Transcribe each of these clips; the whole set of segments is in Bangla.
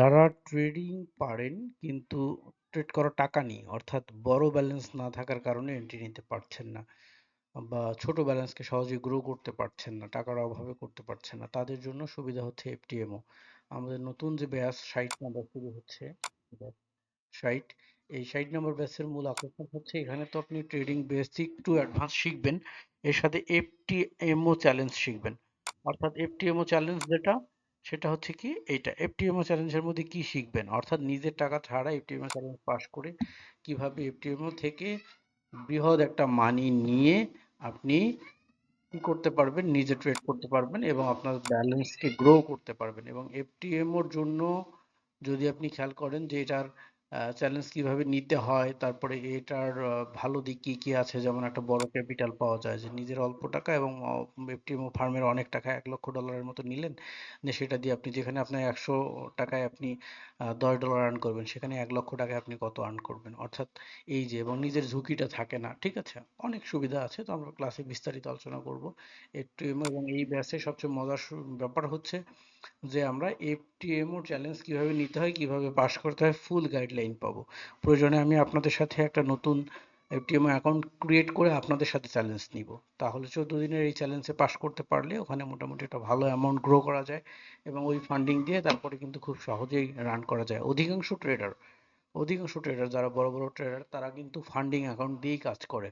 যারা ট্রেডিং পারেন কিন্তু ট্রেড করার টাকা নেই, অর্থাৎ বড় ব্যালেন্স না থাকার কারণে এন্ট্রি নিতে পারছেন না, বা ছোট ব্যালেন্সকে সহজে গ্রো করতে পারছেন না, টাকার অভাবে করতে পারছেন না, তাদের জন্য সুবিধা হচ্ছে এফটিএমও। আমাদের নতুন যে ব্যাচ 60 নাম্বার শুরু হচ্ছে, 60, এই 60 নম্বর ব্যাচের মূল আকর্ষণ হচ্ছে এখানে তো আপনি ট্রেডিং বেসিক টু অ্যাডভান্স শিখবেন, এর সাথে এফটিএমও চ্যালেঞ্জ শিখবেন। অর্থাৎ এফটিএমও চ্যালেঞ্জ যেটা, সেটা হচ্ছে কি এইটা, এফটিএমও চ্যালেঞ্জের মধ্যে কি শিখবেন, অর্থাৎ নিজের টাকা ছাড়া এফটিএমও চ্যালেঞ্জ পাস করে কিভাবে এফটিএমও থেকে বৃহৎ একটা মানি নিয়ে আপনি কি করতে পারবেন, নিজে ট্রেড করতে পারবেন এবং আপনার ব্যালেন্সকে গ্রো করতে পারবেন। এবং এফটিএমওর জন্য যদি আপনি খেয়াল করেন যে এটার চ্যালেঞ্জ কিভাবে নিতে হয়, তারপরে এটার ভালো দিক কি কি আছে, যেমন একটা বড় ক্যাপিটাল পাওয়া যায়, যে নিজের অল্প টাকা এবং এফটিএমও ফার্মের অনেক টাকা, $1 লক্ষ মতো নিলেন, যে সেটা দিয়ে আপনি যেখানে আপনার 100 টাকায় আপনি $10 আর্ন করবেন, সেখানে 1 লক্ষ টাকায় আপনি কত আর্ন করবেন। অর্থাৎ এই যে, এবং নিজের ঝুঁকিটা থাকে না, ঠিক আছে, অনেক সুবিধা আছে, তো আমরা ক্লাসে বিস্তারিত আলোচনা করব এফটিএমও। এবং এই ব্যাচের সবচেয়ে মজার ব্যাপার হচ্ছে যে আমরা এফটিএমও চ্যালেঞ্জ কিভাবে নিতে হয়, কিভাবে পাস করতে হয়, ফুল গাইডলাইন পাবো। প্রয়োজনে আমি আপনাদের সাথে একটা নতুন এফটিএমও অ্যাকাউন্ট ক্রিয়েট করে আপনাদের সাথে চ্যালেঞ্জ নিব, তাহলে 14 দিনের এই চ্যালেঞ্জে পাস করতে পারলে ওখানে মোটামুটি একটা ভালো অ্যামাউন্ট গ্রো করা যায়, এবং ওই ফান্ডিং দিয়ে তারপরে কিন্তু খুব সহজেই রান করা যায়। অধিকাংশ ট্রেডার যারা বড় বড় ট্রেডার, তারা কিন্তু ফান্ডিং অ্যাকাউন্ট দিয়েই কাজ করে।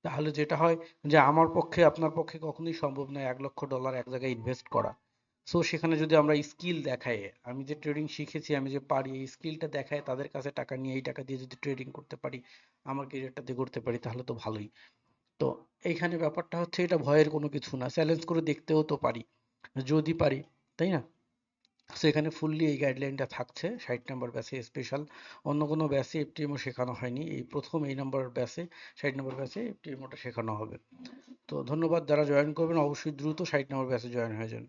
তাহলে যেটা হয় যে আমার পক্ষে আপনার পক্ষে কখনোই সম্ভব নয় $1 লক্ষ এক জায়গায় ইনভেস্ট করা। সো সেখানে যদি আমরা স্কিল দেখাই, আমি যে ট্রেডিং শিখেছি, আমি যে পারি, এই স্কিলটা দেখায় তাদের কাছে টাকা নিয়ে, এই টাকা দিয়ে যদি ট্রেডিং করতে পারি, আমার ক্যারিয়ারটাতে করতে পারি, তাহলে তো ভালোই। তো এইখানে ব্যাপারটা হচ্ছে, এটা ভয়ের কোনো কিছু না, চ্যালেঞ্জ করে দেখতেও তো পারি যদি পারি, তাই না? সেখানে ফুললি এই গাইডলাইনটা থাকছে 60 নাম্বার ব্যাচে স্পেশাল। অন্য কোনো ব্যাচে এফটিএমও শেখানো হয়নি, এই প্রথম এই নাম্বার ব্যাচে, 60 নাম্বার ব্যাচে এফটিএমওটা শেখানো হবে। তো ধন্যবাদ, যারা জয়েন করবেন অবশ্যই দ্রুত 60 নাম্বার ব্যাচে জয়েন হয়ে যান।